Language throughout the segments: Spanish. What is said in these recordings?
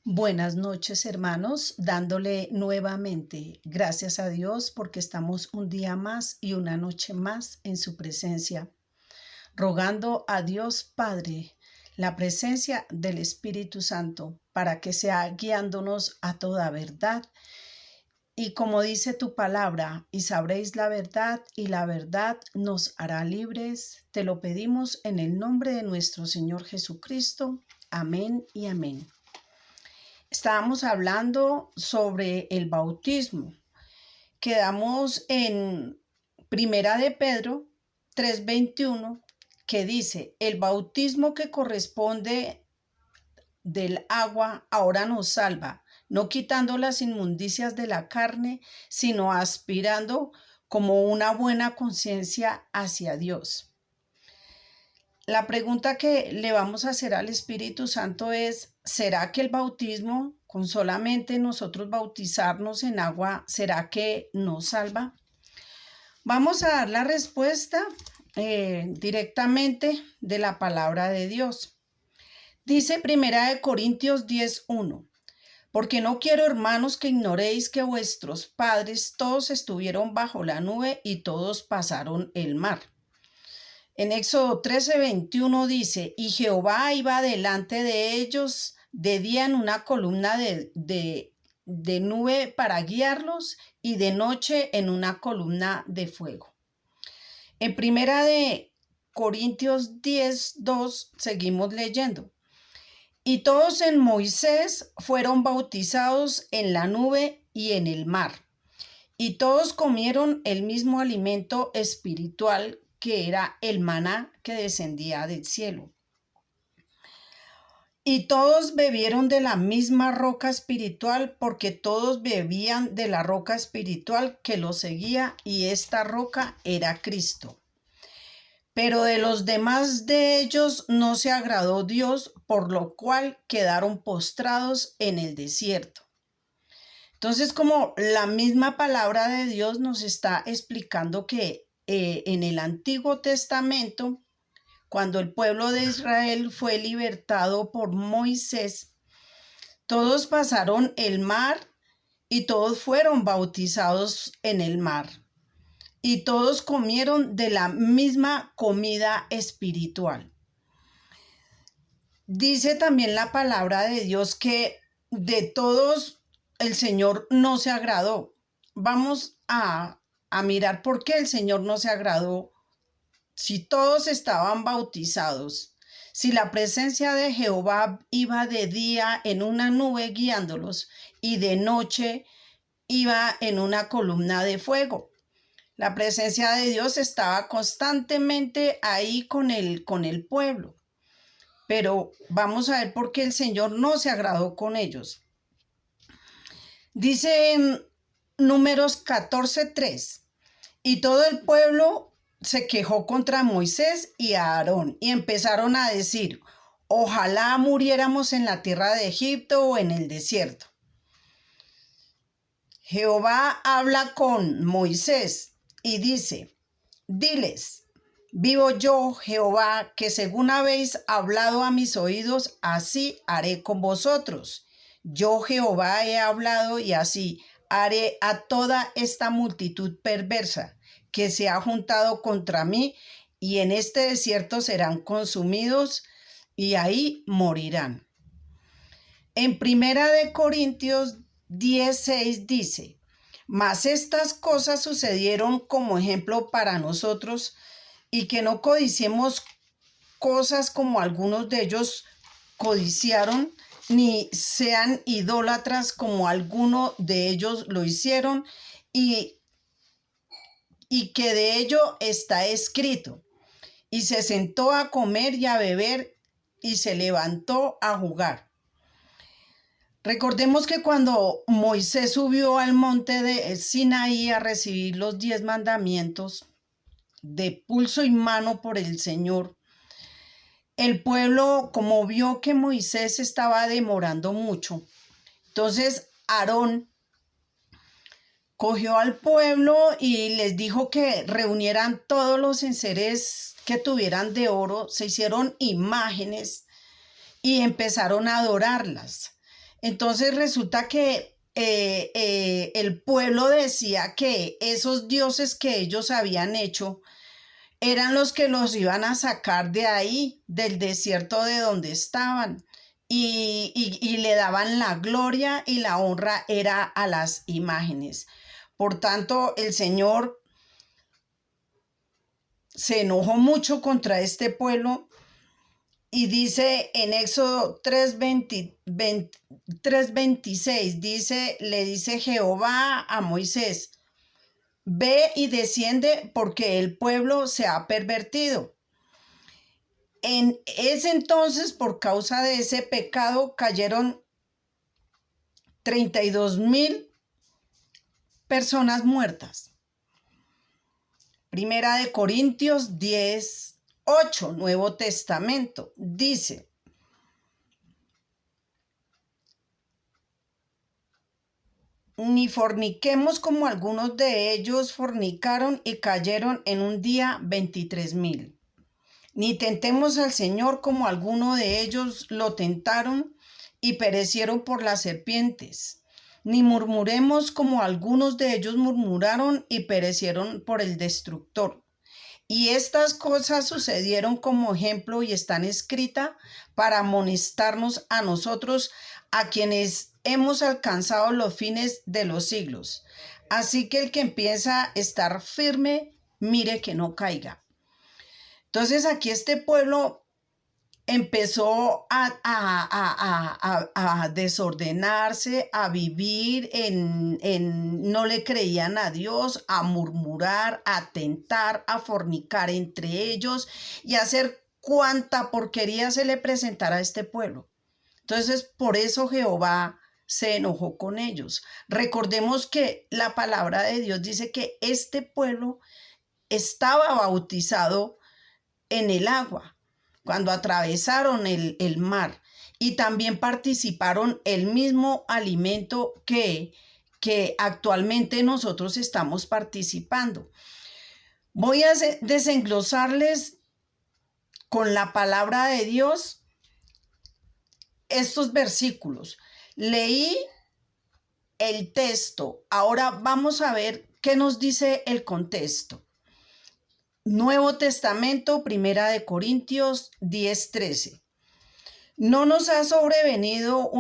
Buenas noches, hermanos, dándole nuevamente gracias a Dios porque estamos un día más y una noche más en su presencia, rogando a Dios Padre la presencia del Espíritu Santo para que sea guiándonos a toda verdad. Y como dice tu palabra, y sabréis la verdad, y la verdad nos hará libres. Te lo pedimos en el nombre de nuestro Señor Jesucristo. Amén y amén. Estábamos hablando sobre el bautismo. Quedamos en Primera de Pedro 3:21, que dice: el bautismo que corresponde del agua ahora nos salva, no quitando las inmundicias de la carne, sino aspirando como una buena conciencia hacia Dios. La pregunta que le vamos a hacer al Espíritu Santo es: ¿será que el bautismo, con solamente nosotros bautizarnos en agua, será que nos salva? Vamos a dar la respuesta directamente de la palabra de Dios. Dice Primera de Corintios 10:1: porque no quiero, hermanos, que ignoréis que vuestros padres todos estuvieron bajo la nube y todos pasaron el mar. En Éxodo 13:21 dice: y Jehová iba delante de ellos de día en una columna de nube para guiarlos, y de noche en una columna de fuego. En Primera de Corintios 10:2 seguimos leyendo: y todos en Moisés fueron bautizados en la nube y en el mar, y todos comieron el mismo alimento espiritual, que era el maná que descendía del cielo. Y todos bebieron de la misma roca espiritual, porque todos bebían de la roca espiritual que los seguía, y esta roca era Cristo. Pero de los demás de ellos no se agradó Dios, por lo cual quedaron postrados en el desierto. Entonces, como la misma palabra de Dios nos está explicando que en el Antiguo Testamento, cuando el pueblo de Israel fue libertado por Moisés, todos pasaron el mar y todos fueron bautizados en el mar. Y todos comieron de la misma comida espiritual. Dice también la palabra de Dios que de todos el Señor no se agradó. Vamos a mirar por qué el Señor no se agradó. Si todos estaban bautizados, si la presencia de Jehová iba de día en una nube guiándolos y de noche iba en una columna de fuego. La presencia de Dios estaba constantemente ahí con el pueblo. Pero vamos a ver por qué el Señor no se agradó con ellos. Dice en Números 14:3: y todo el pueblo se quejó contra Moisés y a Aarón, y empezaron a decir: ojalá muriéramos en la tierra de Egipto o en el desierto. Jehová habla con Moisés y dice: diles, vivo yo, Jehová, que según habéis hablado a mis oídos, así haré con vosotros. Yo, Jehová, he hablado, y así haré a toda esta multitud perversa que se ha juntado contra mí, y en este desierto serán consumidos, y ahí morirán. En Primera de Corintios 10:6 dice: mas estas cosas sucedieron como ejemplo para nosotros, y que no codiciemos cosas como algunos de ellos codiciaron, ni sean idólatras como algunos de ellos lo hicieron, y que de ello está escrito: y se sentó a comer y a beber, y se levantó a jugar. Recordemos que cuando Moisés subió al monte de Sinaí a recibir los 10 mandamientos de pulso y mano por el Señor, el pueblo, como vio que Moisés estaba demorando mucho, entonces Aarón cogió al pueblo y les dijo que reunieran todos los enseres que tuvieran de oro, se hicieron imágenes y empezaron a adorarlas. Entonces resulta que el pueblo decía que esos dioses que ellos habían hecho eran los que los iban a sacar de ahí, del desierto de donde estaban. Y le daban la gloria y la honra era a las imágenes. Por tanto, el Señor se enojó mucho contra este pueblo y dice en Éxodo 3:26, le dice Jehová a Moisés: ve y desciende porque el pueblo se ha pervertido. En ese entonces, por causa de ese pecado, cayeron 32,000 personas muertas. Primera de Corintios 10:8, Nuevo Testamento, dice: ni forniquemos como algunos de ellos fornicaron y cayeron en un día 23,000. Ni tentemos al Señor como algunos de ellos lo tentaron y perecieron por las serpientes. Ni murmuremos como algunos de ellos murmuraron y perecieron por el destructor. Y estas cosas sucedieron como ejemplo y están escritas para amonestarnos a nosotros, a quienes hemos alcanzado los fines de los siglos. Así que el que empieza a estar firme, mire que no caiga. Entonces aquí este pueblo empezó a desordenarse, a vivir no le creían a Dios, a murmurar, a tentar, a fornicar entre ellos y a hacer cuanta porquería se le presentara a este pueblo. Entonces, por eso Jehová se enojó con ellos. Recordemos que la palabra de Dios dice que este pueblo estaba bautizado en el agua, cuando atravesaron el mar, y también participaron el mismo alimento que actualmente nosotros estamos participando. Voy a desenglosarles con la palabra de Dios estos versículos. Leí el texto, ahora vamos a ver qué nos dice el contexto. Nuevo Testamento, Primera de Corintios 10:13. No nos ha sobrevenido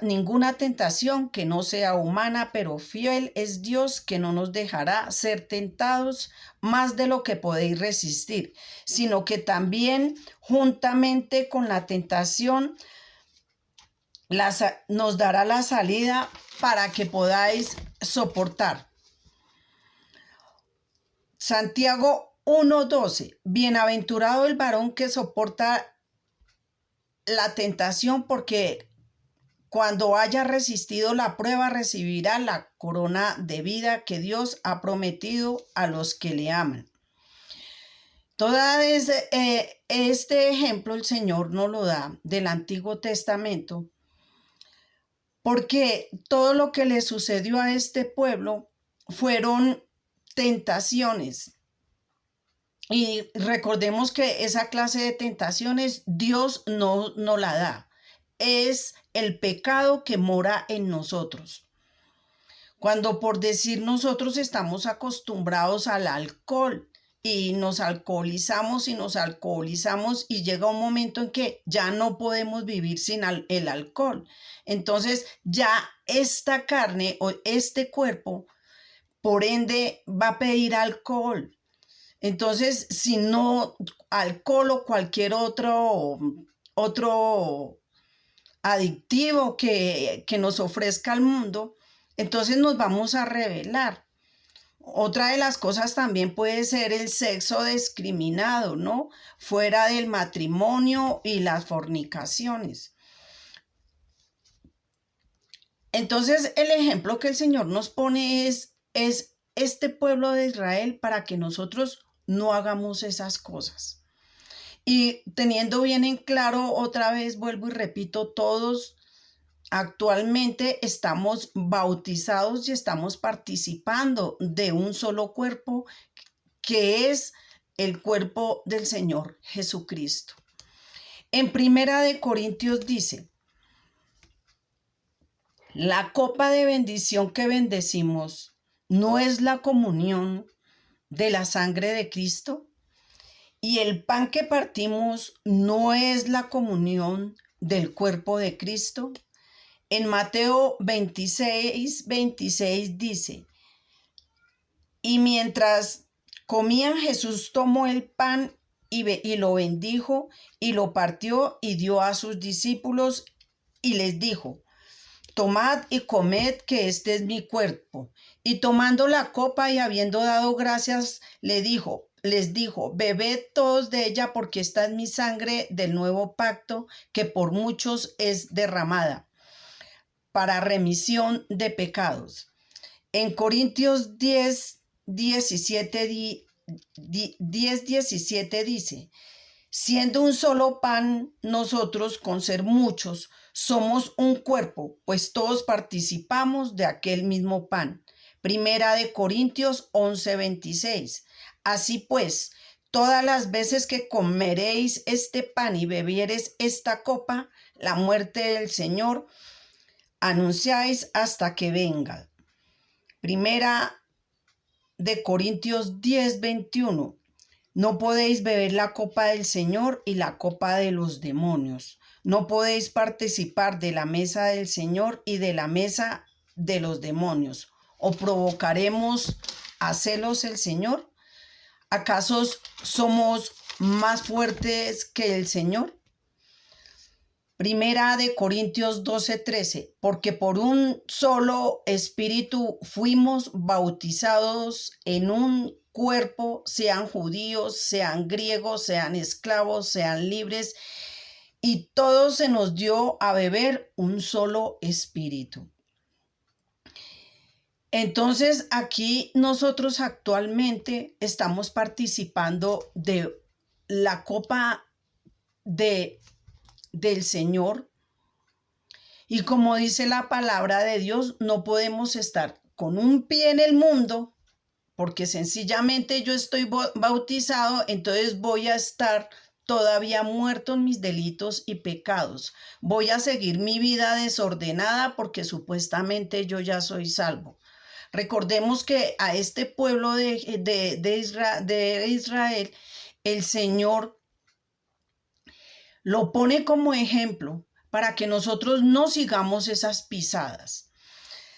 ninguna tentación que no sea humana, pero fiel es Dios, que no nos dejará ser tentados más de lo que podéis resistir, sino que también juntamente con la tentación nos dará la salida para que podáis soportar. Santiago 1:12. Bienaventurado el varón que soporta la tentación, porque cuando haya resistido la prueba recibirá la corona de vida que Dios ha prometido a los que le aman. Todo este ejemplo el Señor nos lo da del Antiguo Testamento, porque todo lo que le sucedió a este pueblo fueron tentaciones. Y recordemos que esa clase de tentaciones Dios no la da. Es el pecado que mora en nosotros. Cuando, por decir, nosotros estamos acostumbrados al alcohol y nos alcoholizamos y llega un momento en que ya no podemos vivir sin el alcohol. Entonces ya esta carne o este cuerpo, por ende, va a pedir alcohol. Entonces, si no alcohol o cualquier otro adictivo que nos ofrezca el mundo, entonces nos vamos a rebelar. Otra de las cosas también puede ser el sexo discriminado, ¿no? Fuera del matrimonio y las fornicaciones. Entonces, el ejemplo que el Señor nos pone es este pueblo de Israel, para que nosotros no hagamos esas cosas. Y teniendo bien en claro, otra vez vuelvo y repito, todos actualmente estamos bautizados y estamos participando de un solo cuerpo, que es el cuerpo del Señor Jesucristo. En Primera de Corintios dice: La copa de bendición que bendecimos no es la comunión de la sangre de Cristo, y el pan que partimos no es la comunión del cuerpo de Cristo. En Mateo 26 dice: y mientras comían, Jesús tomó el pan y lo bendijo y lo partió y dio a sus discípulos y les dijo: tomad y comed, que este es mi cuerpo. Y tomando la copa y habiendo dado gracias, les dijo: bebed todos de ella, porque esta es mi sangre del nuevo pacto, que por muchos es derramada para remisión de pecados. En Corintios 17 dice: siendo un solo pan, nosotros, con ser muchos, somos un cuerpo, pues todos participamos de aquel mismo pan. Primera de Corintios 11:26. Así pues, todas las veces que comeréis este pan y bebiereis esta copa, la muerte del Señor anunciáis hasta que venga. Primera de Corintios 10:21. No podéis beber la copa del Señor y la copa de los demonios. No podéis participar de la mesa del Señor y de la mesa de los demonios. ¿O provocaremos a celos el Señor? ¿Acaso somos más fuertes que el Señor? Primera de Corintios 12:13, porque por un solo espíritu fuimos bautizados en un cuerpo, sean judíos, sean griegos, sean esclavos, sean libres, y todo se nos dio a beber un solo espíritu. Entonces, aquí nosotros actualmente estamos participando de la copa del Señor. Y como dice la palabra de Dios, no podemos estar con un pie en el mundo, porque sencillamente yo estoy bautizado, entonces voy a estar todavía muerto en mis delitos y pecados. Voy a seguir mi vida desordenada porque supuestamente yo ya soy salvo. Recordemos que a este pueblo de Israel, el Señor lo pone como ejemplo para que nosotros no sigamos esas pisadas.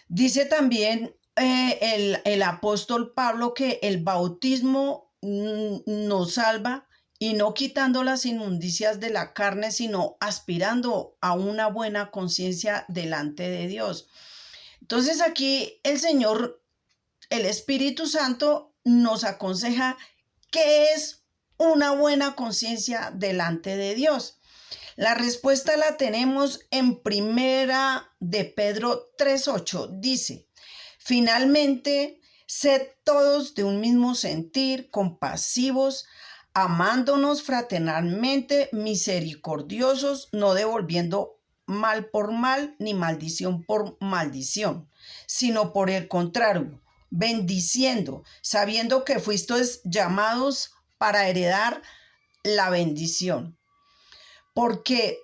Dice también el apóstol Pablo que el bautismo nos salva, y no quitando las inmundicias de la carne, sino aspirando a una buena conciencia delante de Dios. Entonces aquí el Señor, el Espíritu Santo, nos aconseja qué es una buena conciencia delante de Dios. La respuesta la tenemos en Primera de Pedro 3:8. Dice: finalmente, sed todos de un mismo sentir, compasivos, amándonos fraternalmente, misericordiosos, no devolviendo mal por mal, ni maldición por maldición, sino por el contrario, bendiciendo, sabiendo que fuisteis llamados para heredar la bendición. Porque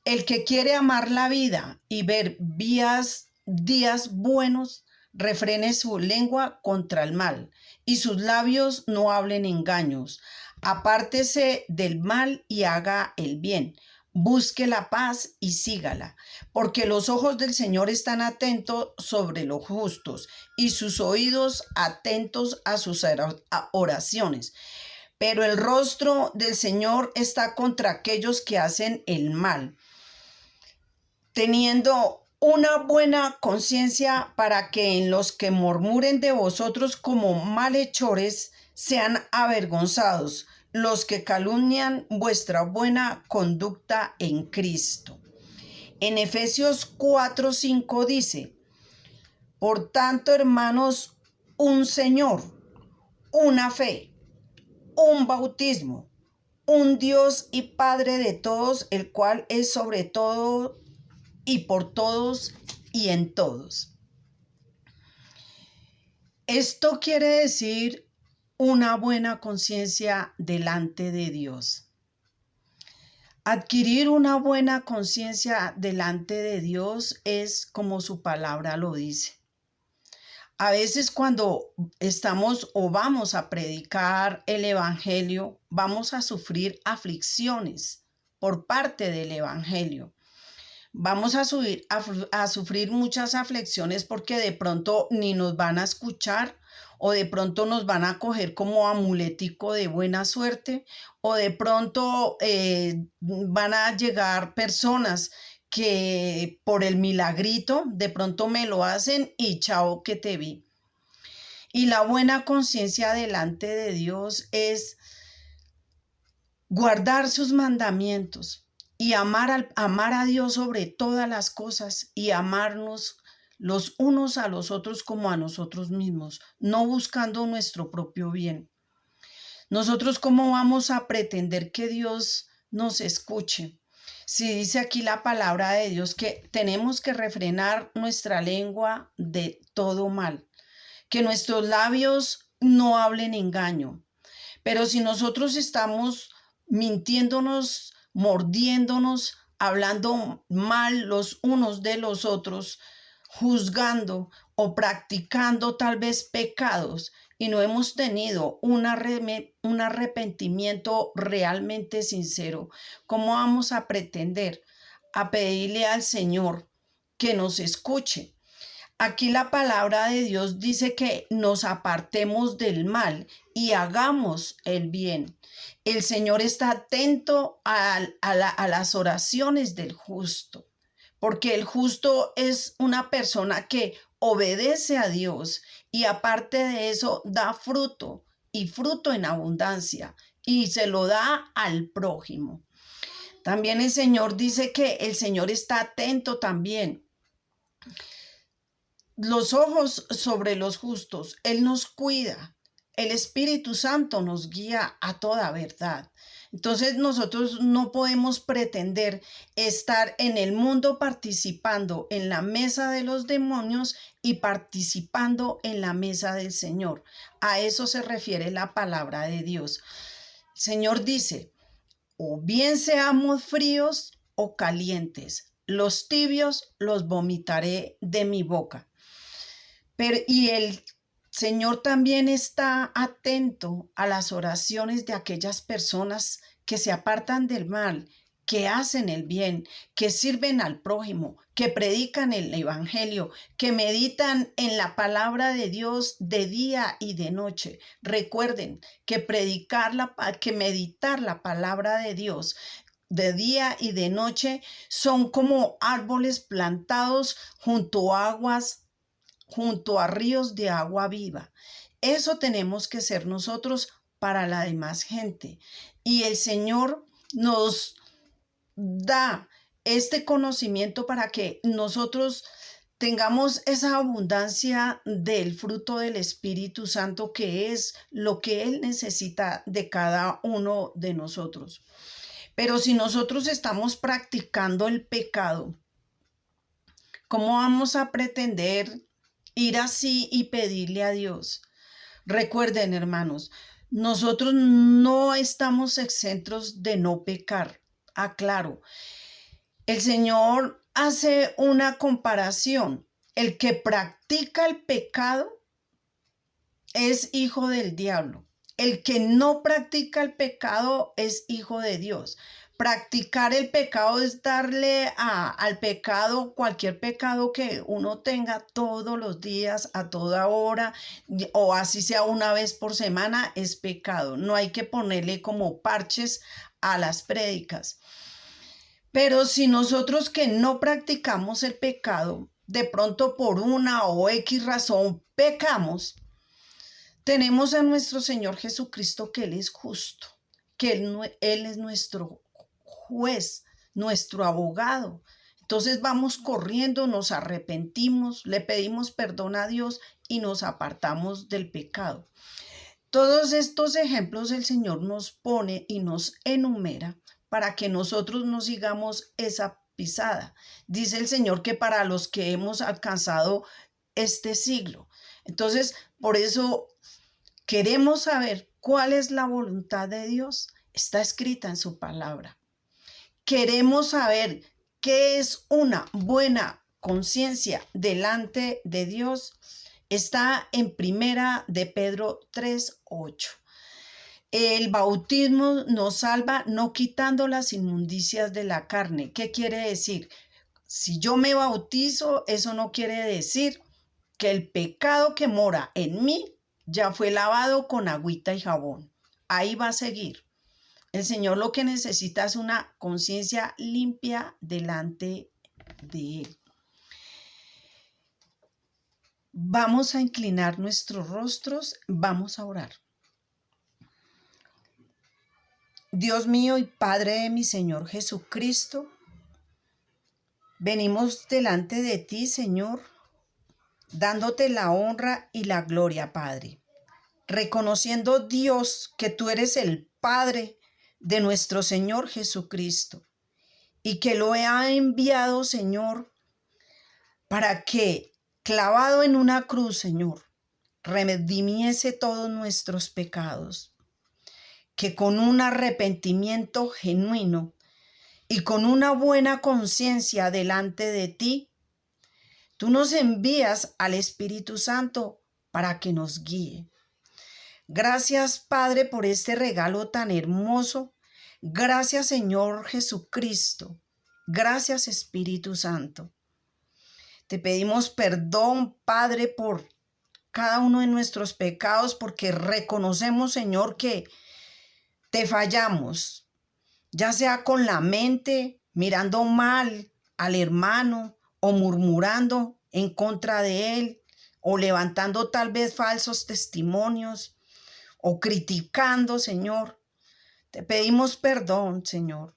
el que quiere amar la vida y ver días buenos, refrene su lengua contra el mal, y sus labios no hablen engaños. Apártese del mal y haga el bien. Busque la paz y sígala, porque los ojos del Señor están atentos sobre los justos y sus oídos atentos a sus oraciones. Pero el rostro del Señor está contra aquellos que hacen el mal, teniendo una buena conciencia, para que en los que murmuren de vosotros como malhechores sean avergonzados los que calumnian vuestra buena conducta en Cristo. En Efesios 4:5 dice: por tanto, hermanos, un Señor, una fe, un bautismo, un Dios y Padre de todos, el cual es sobre todo y por todos y en todos. Esto quiere decir una buena conciencia delante de Dios. Adquirir una buena conciencia delante de Dios es como su palabra lo dice. A veces cuando estamos o vamos a predicar el evangelio, vamos a sufrir aflicciones por parte del evangelio. Vamos a sufrir muchas aflicciones porque de pronto ni nos van a escuchar o de pronto nos van a coger como amuletico de buena suerte o de pronto van a llegar personas que por el milagrito de pronto me lo hacen y chao que te vi. Y la buena conciencia delante de Dios es guardar sus mandamientos y amar a Dios sobre todas las cosas y amarnos los unos a los otros como a nosotros mismos, no buscando nuestro propio bien. Nosotros, ¿cómo vamos a pretender que Dios nos escuche? Si dice aquí la palabra de Dios que tenemos que refrenar nuestra lengua de todo mal, que nuestros labios no hablen engaño. Pero si nosotros estamos mintiéndonos, mordiéndonos, hablando mal los unos de los otros, juzgando o practicando tal vez pecados y no hemos tenido un arrepentimiento realmente sincero, ¿cómo vamos a pretender a pedirle al Señor que nos escuche? Aquí la palabra de Dios dice que nos apartemos del mal y hagamos el bien. El Señor está atento a las oraciones del justo, porque el justo es una persona que obedece a Dios y aparte de eso da fruto y fruto en abundancia y se lo da al prójimo. También el Señor dice que el Señor está atento también los ojos sobre los justos. Él nos cuida. El Espíritu Santo nos guía a toda verdad. Entonces nosotros no podemos pretender estar en el mundo participando en la mesa de los demonios y participando en la mesa del Señor. A eso se refiere la palabra de Dios. El Señor dice, o bien seamos fríos o calientes, los tibios los vomitaré de mi boca. Y el Señor también está atento a las oraciones de aquellas personas que se apartan del mal, que hacen el bien, que sirven al prójimo, que predican el evangelio, que meditan en la palabra de Dios de día y de noche. Recuerden que meditar la palabra de Dios de día y de noche son como árboles plantados junto a ríos de agua viva. Eso tenemos que ser nosotros para la demás gente. Y el Señor nos da este conocimiento para que nosotros tengamos esa abundancia del fruto del Espíritu Santo, que es lo que Él necesita de cada uno de nosotros. Pero si nosotros estamos practicando el pecado, ¿cómo vamos a pretender ir así y pedirle a Dios? Recuerden, hermanos, nosotros no estamos exentos de no pecar. Aclaro, el Señor hace una comparación. El que practica el pecado es hijo del diablo. El que no practica el pecado es hijo de Dios. Practicar el pecado es darle al pecado, cualquier pecado que uno tenga todos los días, a toda hora, o así sea una vez por semana, es pecado. No hay que ponerle como parches a las prédicas. Pero si nosotros que no practicamos el pecado, de pronto por una o X razón pecamos, tenemos a nuestro Señor Jesucristo, que Él es justo, que Él es nuestro juez, nuestro abogado. Entonces vamos corriendo, nos arrepentimos, le pedimos perdón a Dios y nos apartamos del pecado. Todos estos ejemplos el Señor nos pone y nos enumera para que nosotros no sigamos esa pisada. Dice el Señor que para los que hemos alcanzado este siglo. Entonces, por eso queremos saber cuál es la voluntad de Dios. Está escrita en su palabra. queremos saber qué es una buena conciencia delante de Dios, está en Primera de Pedro 3:8. El bautismo nos salva no quitando las inmundicias de la carne. ¿Qué quiere decir? Si yo me bautizo, eso no quiere decir que el pecado que mora en mí ya fue lavado con agüita y jabón. Ahí va a seguir. El Señor lo que necesita es una conciencia limpia delante de Él. Vamos a inclinar nuestros rostros, vamos a orar. Dios mío y Padre de mi Señor Jesucristo, venimos delante de ti, Señor, dándote la honra y la gloria, Padre, reconociendo, Dios, que tú eres el Padre de nuestro Señor Jesucristo y que lo ha enviado, Señor, para que, clavado en una cruz, Señor, redimiese todos nuestros pecados, que con un arrepentimiento genuino y con una buena conciencia delante de ti, tú nos envías al Espíritu Santo para que nos guíe. Gracias, Padre, por este regalo tan hermoso. Gracias, Señor Jesucristo. Gracias, Espíritu Santo. Te pedimos perdón, Padre, por cada uno de nuestros pecados, porque reconocemos, Señor, que te fallamos, ya sea con la mente, mirando mal al hermano, o murmurando en contra de él, o levantando tal vez falsos testimonios, o criticando, Señor. Te pedimos perdón, Señor.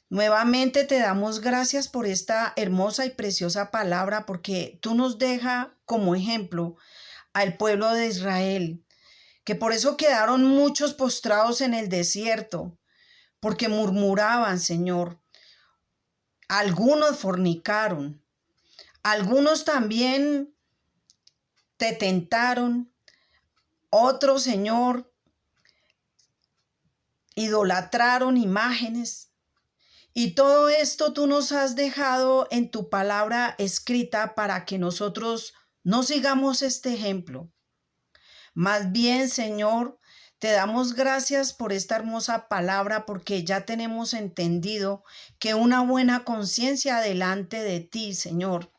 Nuevamente te damos gracias por esta hermosa y preciosa palabra, porque tú nos dejas como ejemplo al pueblo de Israel, que por eso quedaron muchos postrados en el desierto, porque murmuraban, Señor. Algunos fornicaron, algunos también te tentaron, otros, Señor, idolatraron imágenes. Y todo esto tú nos has dejado en tu palabra escrita para que nosotros no sigamos este ejemplo. Más bien, Señor, te damos gracias por esta hermosa palabra, porque ya tenemos entendido que una buena conciencia delante de ti, Señor,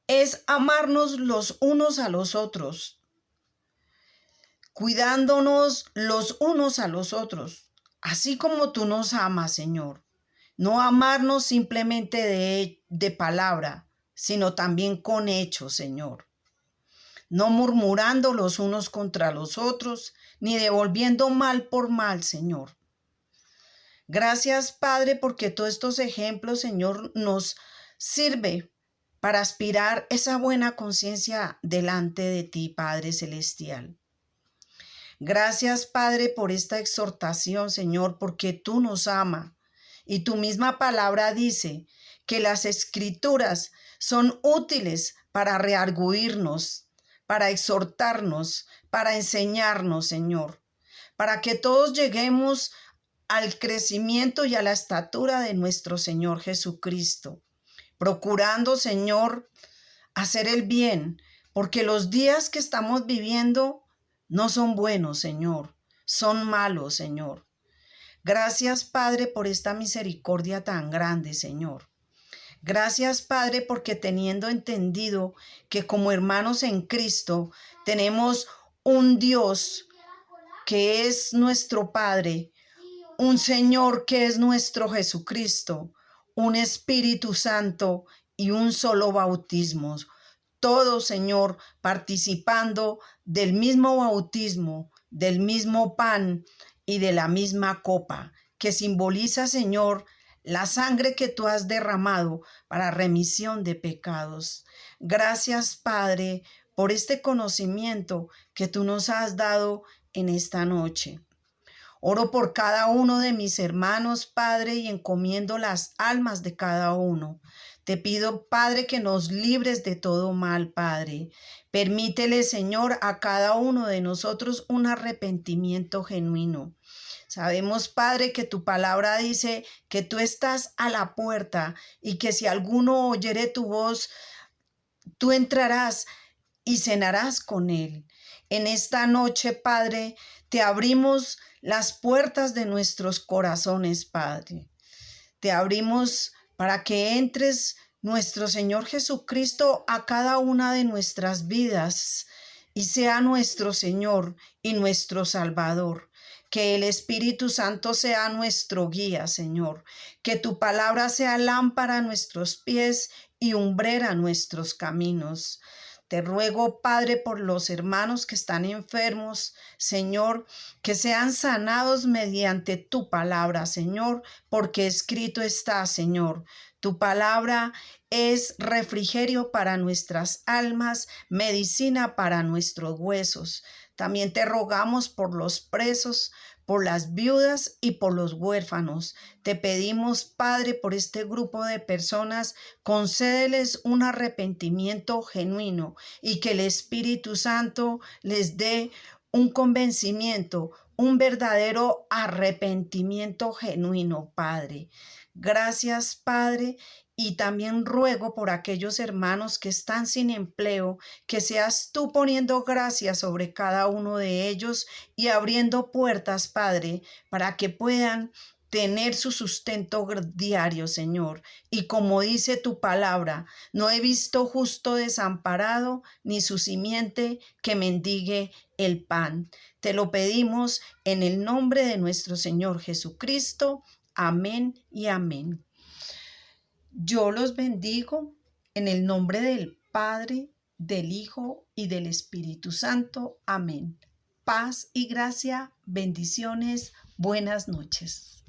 es amarnos los unos a los otros, cuidándonos los unos a los otros, así como tú nos amas, Señor. No amarnos simplemente de palabra, sino también con hechos, Señor. No murmurando los unos contra los otros, ni devolviendo mal por mal, Señor. Gracias, Padre, porque todos estos ejemplos, Señor, nos sirve para aspirar esa buena conciencia delante de ti, Padre Celestial. Gracias, Padre, por esta exhortación, Señor, porque tú nos amas. Y tu misma palabra dice que las escrituras son útiles para reargüirnos, para exhortarnos, para enseñarnos, Señor, para que todos lleguemos al crecimiento y a la estatura de nuestro Señor Jesucristo, procurando, Señor, hacer el bien, porque los días que estamos viviendo no son buenos, Señor, son malos, Señor. Gracias, Padre, por esta misericordia tan grande, Señor. Gracias, Padre, porque teniendo entendido que como hermanos en Cristo tenemos un Dios que es nuestro Padre, un Señor que es nuestro Jesucristo, un Espíritu Santo y un solo bautismo. Todos, Señor, participando del mismo bautismo, del mismo pan y de la misma copa, que simboliza, Señor, la sangre que tú has derramado para remisión de pecados. Gracias, Padre, por este conocimiento que tú nos has dado en esta noche. Oro por cada uno de mis hermanos, Padre, y encomiendo las almas de cada uno. Te pido, Padre, que nos libres de todo mal, Padre. Permítele, Señor, a cada uno de nosotros un arrepentimiento genuino. Sabemos, Padre, que tu palabra dice que tú estás a la puerta y que si alguno oyere tu voz, tú entrarás y cenarás con él. En esta noche, Padre, te abrimos las puertas de nuestros corazones, Padre. Te abrimos para que entres, nuestro Señor Jesucristo, a cada una de nuestras vidas y sea nuestro Señor y nuestro Salvador. Que el Espíritu Santo sea nuestro guía, Señor. Que tu palabra sea lámpara a nuestros pies y umbrera a nuestros caminos. Te ruego, Padre, por los hermanos que están enfermos, Señor, que sean sanados mediante tu palabra, Señor, porque escrito está, Señor. Tu palabra es refrigerio para nuestras almas, medicina para nuestros huesos. También te rogamos por los presos, por las viudas y por los huérfanos. Te pedimos, Padre, por este grupo de personas, concédeles un arrepentimiento genuino y que el Espíritu Santo les dé un convencimiento, un verdadero arrepentimiento genuino, Padre. Gracias, Padre. Y también ruego por aquellos hermanos que están sin empleo, que seas tú poniendo gracia sobre cada uno de ellos y abriendo puertas, Padre, para que puedan tener su sustento diario, Señor. Y como dice tu palabra, no he visto justo desamparado, ni su simiente que mendigue el pan. Te lo pedimos en el nombre de nuestro Señor Jesucristo. Amén y amén. Yo los bendigo en el nombre del Padre, del Hijo y del Espíritu Santo. Amén. Paz y gracia, bendiciones, buenas noches.